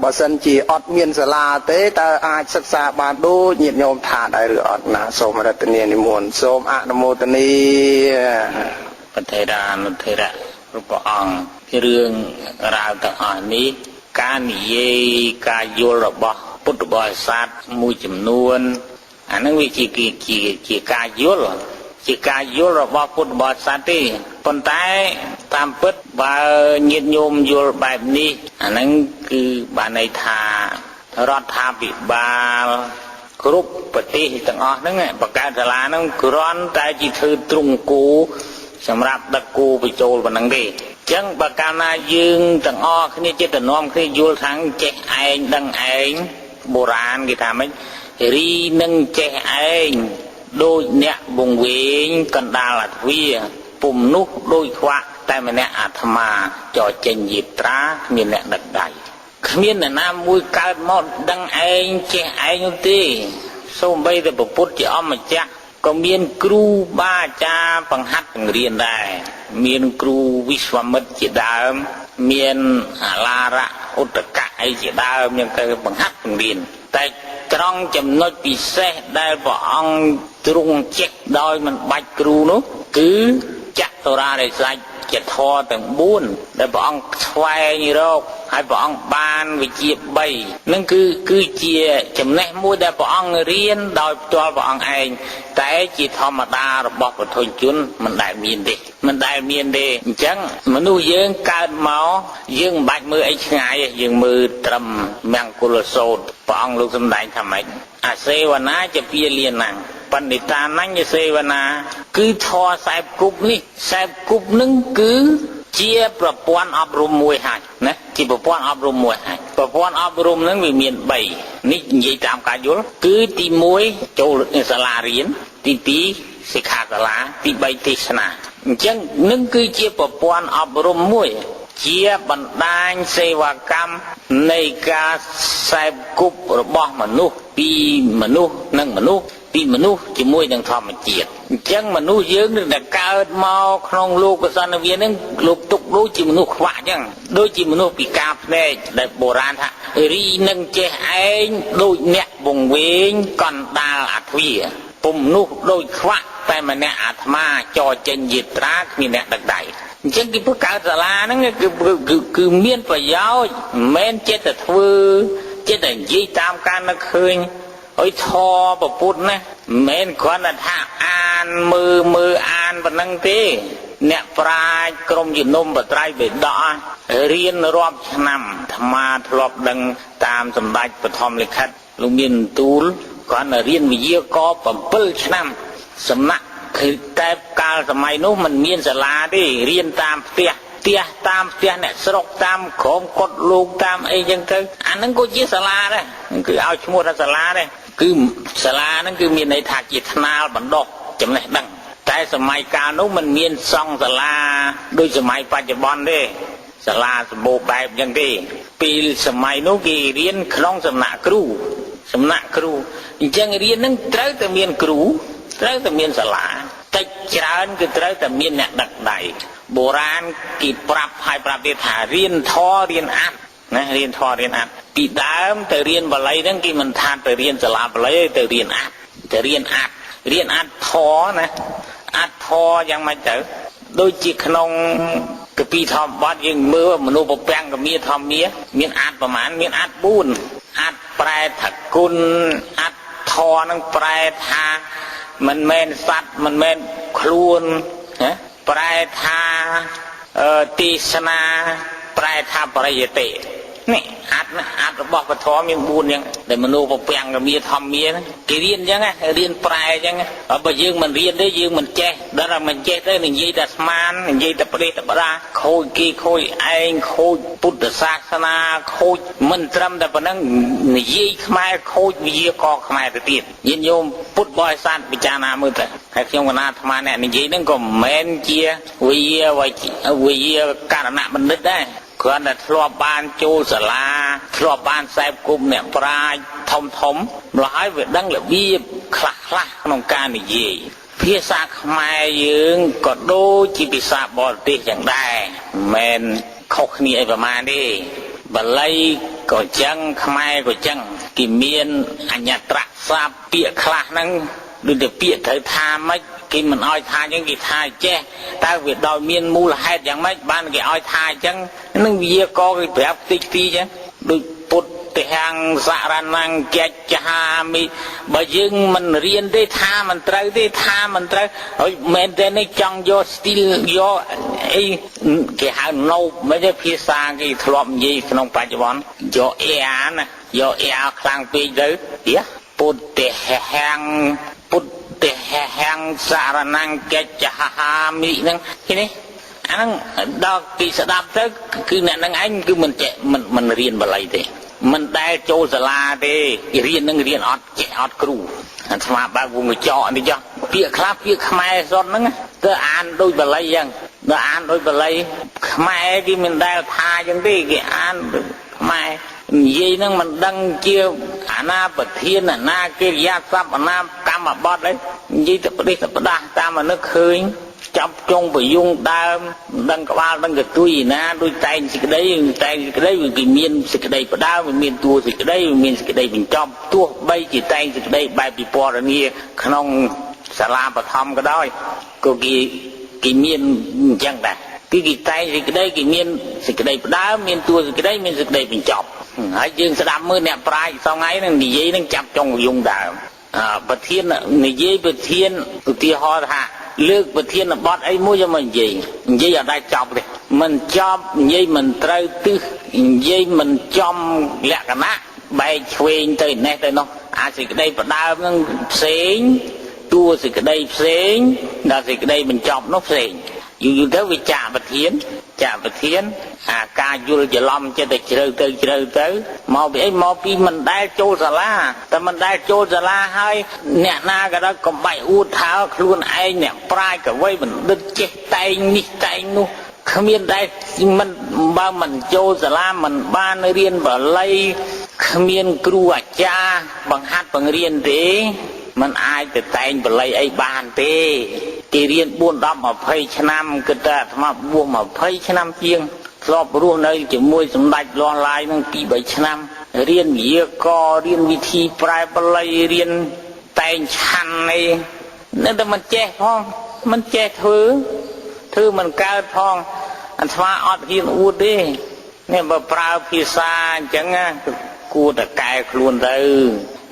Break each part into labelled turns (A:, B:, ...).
A: បើសិនជាអត់មានសាលាទេតើអាចសិក្សាបានដូចញាតិញោមថាដែរឬអត់ណាសូមរតនានិមន្តសូមអនុមោទនា
B: ប្រធេរានុធេរៈរបស់អង្គរឿងរ៉ាវទាំងអស់នេះការនិយាយការយល់របស់ពុទ្ធបរិស័ទមួយចំនួនអានឹងវាជាការយល់ជាការយល់របស់ពុទ្ធបរិស័ទទេប៉ុន្តែតាមពិតបើញាតិញោមយល់បែបនេះអានឹងគឺបានន័យថារដ្ឋាភិបាលគ្រប់ប្រទេសទាំងអស់ហ្នឹងបង្កើតសាលាហ្នឹងគ្រាន់តែជាធ្វើទ្រង់គោសម្រាប់ដឹកគោបញ្ចូលប៉ុណ្ណឹងទេអញ្ចឹងបើកាលណាយើងទាំងអស់គ្នាចិត្តនាំគ្នាយល់ថាចេះឯងដឹងឯងបុរាណគេថាម៉េចរីនឹងចេះឯងដូចអ្នកបង្វេងកណ្ដាលអទ្វាពុំនោះដូចខ្វាក់តែម្នាក់អាត្មាចោចេញយាត្រាគ្មានអ្នកដឹកដៃគ្មានអ្នកណាមួយកើតមកដឹងឯងចេះឯងនោះទេសូម្បីតែពុទ្ធជាអម្ចាស់ក៏មានគ្រូបាអាចារ្យបង្ហាត់បង្រៀនដែរមានគ្រូវិស្វមិត្រជាដើមមានអាឡារៈឧត្តកៈអីជាដើមយ៉ាងទៅបង្ហាត់បង្រៀនតែត្រង់ចំណុចពិសេសដែលព្រះអង្គទ្រង់ចេះដោយមិនបាច់គ្រូនោះគឺចតុរារិស័យជាធម៌ទាំង4ដែលព្រះអង្គស្វែងរកហើយព្រះអង្គបានវិជ្ជា3នឹងគឺជាចំណេះមួយដែលព្រះអង្គរៀនដោយផ្ទាល់ព្រះអង្គឯងតែជាធម្មតារបស់ពុទ្ធជនមិនដែលមានទេអញ្ចឹងមនុស្សយើងកើតមកយើងមិនបាច់មើលអីឆ្ងាយទេយើងមើលត្រឹមមង្គលសូត្រព្រះអង្គលោកសម្ដែងថាម៉េចអសេវនាជាពាលាណាំងបណ្ឌិតានញ្ញសេវនាគឺធម៌40គប់នេះ40គប់នឹងគឺជាប្រព័ន្ធអប់រំមួយហើយណាជាប្រព័ន្ធអប់រំមួយហើយប្រព័ន្ធអប់រំនឹងវាមាន3នេះនិយាយតាមការយល់គឺទី1ចូលសាលារៀនទី2សិក្ខាសាលាទី3ទេសនាអញ្ចឹងនឹងគឺជាប្រព័ន្ធអប់រំមួយជាបណ្ដាញសេវាកម្មនៃការសេពគប់របស់មនុស្សពីមនុស្សនិងមនុស្សពីមនុស្សជាមួយនឹងធម្មជាតិអញ្ចឹងមនុស្សយើងនឹងតែកើតមកក្នុងលោកកសន្នវានឹងលោកទុកដូចជាមនុស្សខ្វាក់អញ្ចឹងដូចជាមនុស្សពិការភ្នែកដែលបុរាណថារីនឹងចេះឯងដូចអ្នកបង្វេងកណ្ដាលអទ្វាពុំនោះដូចខ្វាក់តែម្នាក់អាត្មាចោចេញយាត្រាគ្មានអ្នកដឹកដៃអញ្ចឹងគេបង្កើតសាលាហ្នឹងគឺមានប្រយោជន៍មិនមែនចិត្តតែធ្វើចិត្តតែនិយាយតាមការនឹកឃើញអុយធម៌ពុទ្ធណាមិនមែនគ្រាន់តែថាអានមើលអានប៉ុណ្ណឹងទេអ្នកប្រាជ្ញក្រុមជំនុំបត្រៃបិដករៀនរាប់ឆ្នាំអាត្មាធ្លាប់ដឹងតាមសម្ដេចបឋមលិខិតលោកមានទូលគ្រាន់តែរៀនវិទ្យាករ7ឆ្នាំសំណាក់គឺតែកាលសម័យនោះมันមានសាលាទេរៀនតាមផ្ទះតាមផ្ទះអ្នកស្រុកតាមក្រុមកុដលោកតាមអីចឹងទៅអាហ្នឹងក៏ជាសាលាដែរគឺឲ្យឈ្មោះថាសាលាដែរគឺសាលាហ្នឹងគឺមានន័យថាជាថ្នាលបណ្ដុះចំណេះដឹងតែសម័យកាលនោះมันមានសង់សាលាដូចសម័យបច្ចុប្បន្នទេសាលាសម្បូរបែបចឹងទេពីសម័យនោះគេរៀនក្នុងសំណាក់គ្រូអញ្ចឹងរៀនហ្នឹងត្រូវតែមានគ្រូត្រូវតែមានសាលាតិចច្រើនគឺត្រូវតែមានអ្នកដឹកដៃបុរាណគេប្រាប់ទៀតថារៀនធម៌រៀនអត្តណារៀនធម៌រៀនអត្តពីដើមទៅរៀនបាលីហ្នឹងគេមិនថាទៅរៀនសាលាបាលីទេទៅរៀនអត្តធម៌ណាអត្តធម៌យ៉ាងម៉េចទៅដូចជាក្នុងកពីធម្មបទយើងមើលមនុស្សពពាំងកមាធម្មាមានអត្តប្រមាណមានអត្ត4អត្តប្រែថាគុណអត្តធម៌នឹងប្រែថាមិនមែនសត្វមិនមែនខ្លួនណាប្រែថាទេសនាប្រែថាបរិយតិនេះអត្តរបស់ពធមាន4យ៉ាងដែលមនុស្សពពាំងកមាធម្មាគេរៀនអញ្ចឹងរៀនប្រែអញ្ចឹងបើយើងមិនរៀនទេយើងមិនចេះដល់តែមិនចេះទៅនិយាយតែស្មាននិយាយតែប្រទេសតបដាខូចគេខូចឯងខូចពុទ្ធសាសនាខូចមិនត្រឹមតែប៉ុណ្ណឹងនិយាយខ្មែរខូចវិជាកខ្មែរទៅទៀតញាតិញោមពុទ្ធបរិស័ទពិចារណាមើលទៅហើយខ្ញុំកណាអាត្មាអ្នកនិយាយហ្នឹងក៏មិនមែនជាវិជាករណបណ្ឌិតដែរគ្រាន់តែធ្លាប់បានចូលសាលាធ្លាប់បានខ្សែគប់អ្នកប្រាជ្ញធំម្ល៉េះហើយវាដឹងរបៀបខ្លះក្នុងការនិយាយភាសាខ្មែរយើងក៏ដូចជាភាសាបរទេសយ៉ាងដែរមិនមែនខុសគ្នាអីប្រមាណទេ បាលីក៏ចឹងខ្មែរក៏ចឹងគេមានអញ្ញត្រៈសាបពាក្យខ្លះហ្នឹងដូចតែពាក្យត្រូវថាម៉េចគេមិនឲ្យថាចឹងគេថាចេះតើវាដោយមានមូលហេតុយ៉ាងម៉េចបានគេឲ្យថាចឹងនឹងវិយាករគេប្រាប់តិចទីចឹងដូចពុទ្ធហាំងសារណង្កេច្ហាមិបើយើងមិនរៀនទេថាមិនត្រូវទេថាមិនត្រូវហើយមែនទេនេះចង់យកស្ទីលយកអីគេហៅណូបមិនទេភាសាគេធ្លាប់និយាយក្នុងបច្ចុប្បន្នយកអែណាយកអែខ្លាំងពេកទៅពុទ្ធហាំងពុទ្ធហាំងសារណង្កេច្ហាមិហ្នឹងឃើញទេអាហ្នឹងដល់គេស្ដាប់ទៅគឺអ្នកហ្នឹងឯងគឺមិនចេះមិនរៀនបាលីទេមិនដែលចូលសាលាទេរៀននឹងរៀនអត់ចេះអត់គ្រូអាស្មាបើកវងកញ្ចក់នេះចុះពាក្យខ្លះពាក្យខ្មែរសុទ្ធហ្នឹងទៅអានដូចបាលីចឹងដល់អានដូចបាលីខ្មែរគេមិនដែលថាចឹងទេគេអានខ្មែរនិយាយហ្នឹងមិនដឹងជាអាណាប្រធានអាណាកិរិយាសព្ទអាណាកម្មបត្តិអីនិយាយទៅប្រទេសទៅផ្ដាស់តាមអនឹកឃើញចាប់ចុងប្រយុងដើមដឹងក្បាលដឹងកទួយណាដូចតែងសេចក្តីតែងសេចក្តីវាគេមានសេចក្តីផ្ដើមវាមានតួសេចក្តីវាមានសេចក្តីបញ្ចប់ទោះបីជាតែងសេចក្តីបែបពិពណ៌នាក្នុងសាលាបឋមក៏ដោយក៏គេមានអញ្ចឹងដែរគឺគេតែងសេចក្តីគេមានសេចក្តីផ្ដើមមានតួសេចក្តីមានសេចក្តីបញ្ចប់ហើយយើងស្ដាប់មើលអ្នកប្រាជ្ញសងថ្ងៃហ្នឹងនិយាយហ្នឹងចាប់ចុងប្រយុងដើមប្រធាននិយាយប្រធានឧទាហរណ៍ថាលើកប្រធានបទអីមួយយកមកនិយាយអត់ដែរចប់ទេមិនចប់និយាយមិនត្រូវទិសនិយាយមិនចំលក្ខណៈបែកឆ្វេងទៅនេះទៅនោះអាសេចក្តីផ្ដើមហ្នឹងផ្សេងតួសេចក្តីផ្សេងដល់សេចក្តីបញ្ចប់នោះផ្សេងយូរទៅវាចាក់ប្រធានអាការយល់ច្រឡំចិត្តតែជ្រៅទៅមកពីអីមកពីមិនដែលចូលសាលាតែមិនដែលចូលសាលាហើយអ្នកណាក៏ដោយកុំបាច់អួតថាខ្លួនឯងអ្នកប្រាជ្ញកវីបណ្ឌិតចេះតែងនេះតែងនោះគ្មានដែលមិនបើមិនចូលសាលាមិនបានរៀនបាលីគ្មានគ្រូអាចារ្យបង្ហាត់បង្រៀនទេมันអាចទៅតែងបល័យអីបានទេគេរៀន4 10 20ឆ្នាំគិតតែអាត្មាបួស20ឆ្នាំជាងធ្លាប់រស់នៅជាមួយសម្ដេចលាស់ឡាយនឹង2 3ឆ្នាំរៀនវិយាករណ៍រៀនវិធីប្រែបល័យរៀនតែងឆាន់អីនៅតែមិនចេះផងមិនចេះធ្វើមិនកើតផងអាត្មាអត់ហ៊ានអួតទេនេះបើប្រើភាសាអញ្ចឹងគួរតែកែខ្លួនទៅ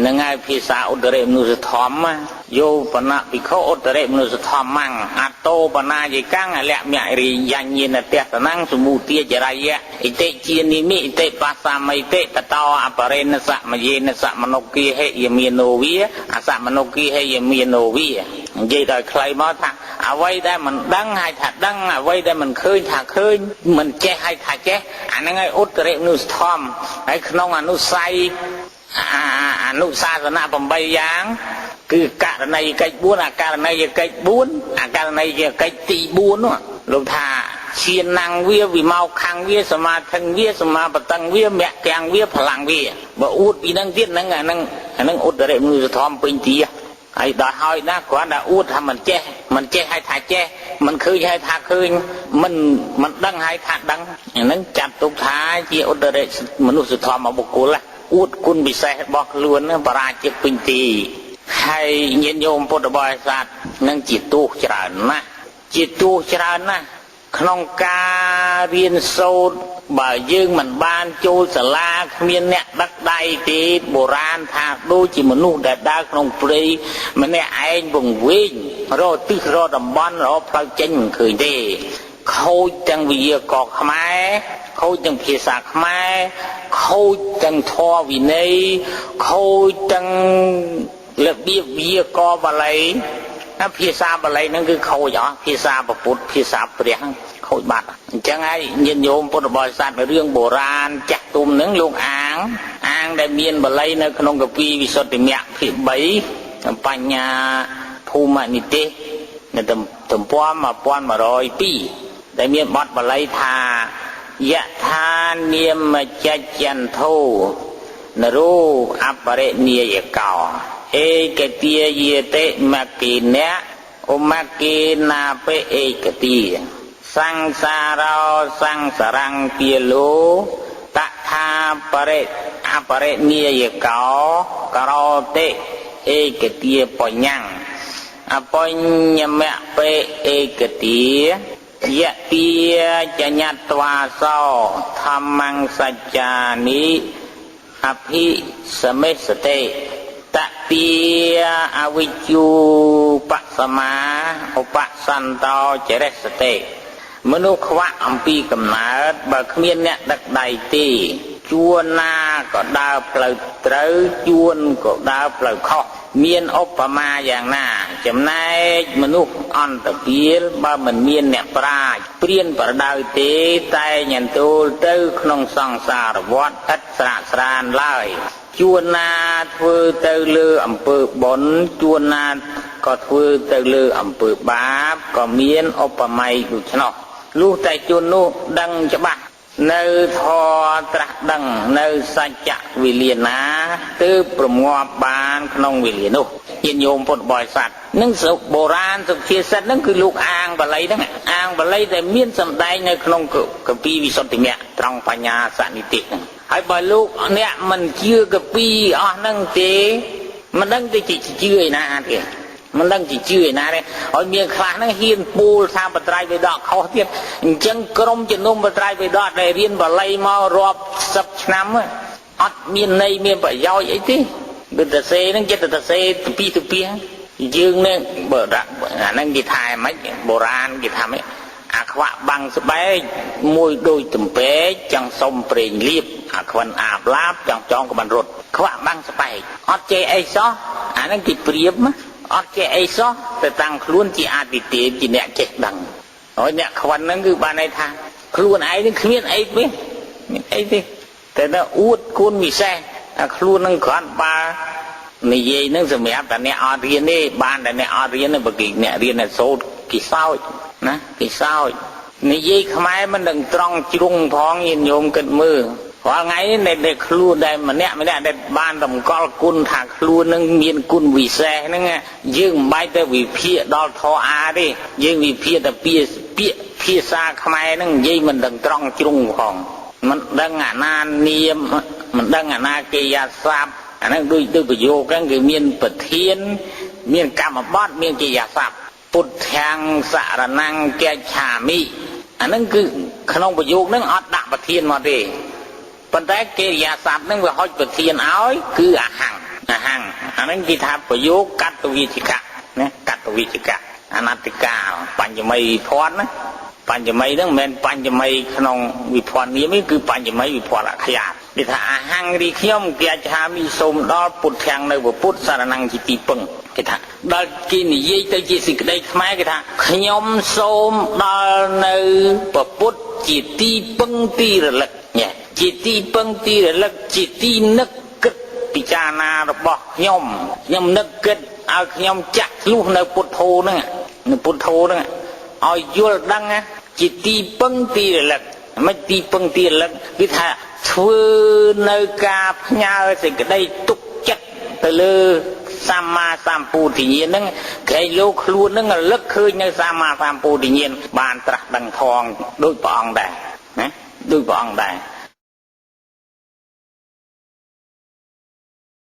B: នឹងហើយភាសាឧត្តរមនុស្សធម៌យោបនៈភិក្ខុឧត្តរមនុស្សធម្មំអតោបណាយិកាំងអលៈមរិយញ្ញេនតេតនំសមុទាចរយៈអិតិជានិមិអិតិបសាមិតិតតោអបរិណសមយេនសមនុគិហេយមេនោវាអសមនុគិហេយមេនោវានិយាយដល់ខ្លីមកថាអ្វីដែលមិនដឹងហើយថាដឹងអ្វីដែលមិនឃើញថាឃើញមិនចេះហើយថាចេះអាហ្នឹងហើយឧត្តរមនុស្សធម៌ហើយក្នុងអនុស័យអនុសាសនៈ8យ៉ាងគឺករណីយកិច្ច4អករណីយកិច្ច4អករណីយកិច្ចទី4នោះលោកថាឈានណាំងវាវិមោខាំងវាសមាធិវាសមាបតੰវាមគ្គាំងវាផលាំងវាបើអួតពីនឹងទៀតហ្នឹងអាហ្នឹងឧត្តរមនុស្សធម៌ពេញទីហើយដល់ហើយណាគ្រាន់តែអួតថាមិនចេះឲ្យថាចេះមិនឃើញឲ្យថាឃើញមិនដឹងឲ្យថាដឹងអាហ្នឹងចាត់ទុកថាជាឧត្តរមនុស្សធម៌របស់បុគ្គលអួតគុណពិសេសរបស់ខ្លួនបរាជិកពេញទីហើយញាតិញោមពុទ្ធបរិស័ទនឹងជាទោសច្រើនណាស់ក្នុងការរៀនសូត្របើយើងមិនបានចូលសាលាគ្មានអ្នកដឹកដៃទេបុរាណថាដូចជាមនុស្សដែលដើរក្នុងព្រៃម្នាក់ឯងវង្វេងរកទិសរកតំបន់រកផ្លូវចេញមិនឃើញទេខូចទាំងវិយាករណ៍ខ្មែរខូចទាំងភាសាខ្មែរខូចទាំងធម៌វិន័យខូចទាំងរបៀបវិយាករណ៍បាលីភាសាបាលីហ្នឹងគឺខូចភាសាពុទ្ធភាសាព្រះខូចបាត់អញ្ចឹងហើយញាតិញោមពុទ្ធបរិស័ទរឿងបុរាណចាស់ទុំហ្នឹងលោកអាងដែលមានបាលីនៅក្នុងកាពីវិសុទ្ធិមគ្គភាគ3បញ្ញាភូមិនិទេសនៅទំព័រ1102ដែលមានបទបាលីថាយថានាមចច្ចន្ធោនរោអបរិនិយកោเอกติเยติมัคคิเนะอุมัคคินาเปเอกติสังสารោสังสรังเปียโลตถา បរិអបរិនីយកោករោតិเอกติปัญญังอปัญญมะเปเอกติยะติจญัตวาโสธัมมังสัจจานิอภิสมิสติตติอวิจูปัสมาอุปสันโตจริสติมนุษย์ขวะอัมปีกำเนิดបើគ្មានអ្នកដឹកដៃទេជួនណាក៏ដើរផ្លូវត្រូវជួនក៏ដើរផ្លូវខុសមានឧបមាយ៉ាងណាចំណែកមនុស្សអន្តពាលបើមិនមានអ្នកប្រាជ្ញព្រានប្រដៅទេតែញ៉ាំទូលទៅក្នុងសង្សារវដ្តឥតស្រាកស្រានឡើយជួនណាធ្វើទៅលើអំពើបុណ្យជួនណាក៏ធ្វើទៅលើអំពើបាបក៏មានឧបមាដូច្នោះលុះតែជននោះដឹងច្បាស់នៅធម៌ត្រាស់ដឹងនៅសច្ចៈវិលាណាទើបប្រងាប់បានក្នុងវិលានោះញាតិញោមពុទ្ធបរិស័ទនឹងសុខបុរាណសុភាសិតហ្នឹងគឺលោកអាងបាលីហ្នឹងអាងបាលីដែលមានសម្ដែងនៅក្នុងគម្ពីរវិសុទ្ធិមគ្គត្រង់បញ្ញាសនិតិហ្នឹងហើយបើលោកអ្នកមិនជឿគម្ពីរអស់ហ្នឹងទេមិនដឹងទៅជឿឯណាទេមិនដឹងជាជឿឯណាទេឲ្យមានខ្លះហ្នឹងហ៊ានពូលថាបត្រៃវេដកខុសទៀតអញ្ចឹងក្រុមជំនុំបត្រៃវេដកដែលរៀនបាលីមករាប់10ឆ្នាំអត់មានន័យមានប្រយោជន៍អីទេគឺតសេហ្នឹងចិត្តតសេទៅពីយើងនឹងបើដាក់អាហ្នឹងគេថាម៉េចបុរាណគេថាម៉េចអាខ្វាក់បាំងស្បែកមួយដូចទំពេកចង់សុំប្រេងលៀបអាខ្វិនអាបឡាបចង់ចងក្បិនរត់ខ្វាក់បាំងស្បែកអត់ចេះអីសោះអាហ្នឹងគេប្រៀបណាអត់ចេះអីសោះទៅតាំងខ្លួនជាអតិទេពជាអ្នកចេះដឹងហើយអ្នកខ្វិនហ្នឹងគឺបានន័យថាខ្លួនឯងនឹងគ្មានអីទេមានអីទេតែទៅអួតគុណវិសេសអាខ្លួននឹងគ្រាន់បើនិយាយនឹងសម្រាប់តែអ្នកអត់រៀនទេបានតែអ្នកអត់រៀនទេបើគេអ្នករៀនតែសូត្រគេសោចណាគេសោចនិយាយខ្មែរមិនដឹងត្រង់ជ្រុងផងញាតិញោមគិតមើលរាល់ថ្ងៃនេះខ្លួនដែលម្នាក់ដែលបានតម្កល់គុណថាខ្លួននឹងមានគុណវិសេសហ្នឹងយើងមិនបាច់ទៅវិភាគដល់ធរអាទេយើងវិភាគតែពាក្យភាសាខ្មែរហ្នឹងនិយាយមិនដឹងត្រង់ជ្រុងផងមិនដឹងអាណានាមមិនដឹងអាណាកិរិយាសព្ទអាហ្នឹងដូចប្រយោគហ្នឹងគឺមានប្រធានមានកម្មបត្តិមានកិរិយាសព្ទពុទ្ធាំងសរណង្កេច្ឆាមិអាហ្នឹងគឺក្នុងប្រយោគហ្នឹងអត់ដាក់ប្រធានមកទេប៉ុន្តែកិរិយាសព្ទហ្នឹងវាហុចប្រធានឲ្យគឺអហੰអាហ្នឹងគេថាប្រយោគកតវិជ្ជកៈណាកតវិជ្ជកៈអនត្តកាលបញ្ញមីវិភ័ណ្ឌណាបញ្ញមីហ្នឹងមិនមែនបញ្ញមីក្នុងវិភ័ណ្ឌនាមទេគឺបញ្ញមីវិភ័ណ្ឌអក្សរគេថាអហੰរីខ្ញុំគេច្ឆាមីសូមដល់ពុទ្ធាំងនៅពុទ្ធសរណង្កជាទីពឹងគេថាដល់គេនិយាយទៅជាសេចក្តីខ្មែរគេថាខ្ញុំសូមដល់នៅពុទ្ធជាទីពឹងទីរលឹកជាទីពឹងទីរលឹកជាទីនឹកគិតពិចារណារបស់ខ្ញុំនឹកគិតឲ្យខ្ញុំចាក់ធ្លុះនៅពុទ្ធោហ្នឹងឲ្យយល់ដឹងជាទីពឹងទីរលឹកមិនទីពឹងទីរលឹកគឺថាធ្វើនៅការផ្ញើសេចក្តីទុកចិត្តទៅលើសម្មាសម្ពុទ្ធញ្ញាណហ្នឹងគេលោកខ្លួនហ្នឹងរលឹកឃើញនៅសម្មាសម្ពុទ្ធញ្ញាណបានត្រាស់ដឹងផងដូចព្រះអង្គដែរណាដូចព្រះអង្គដែរ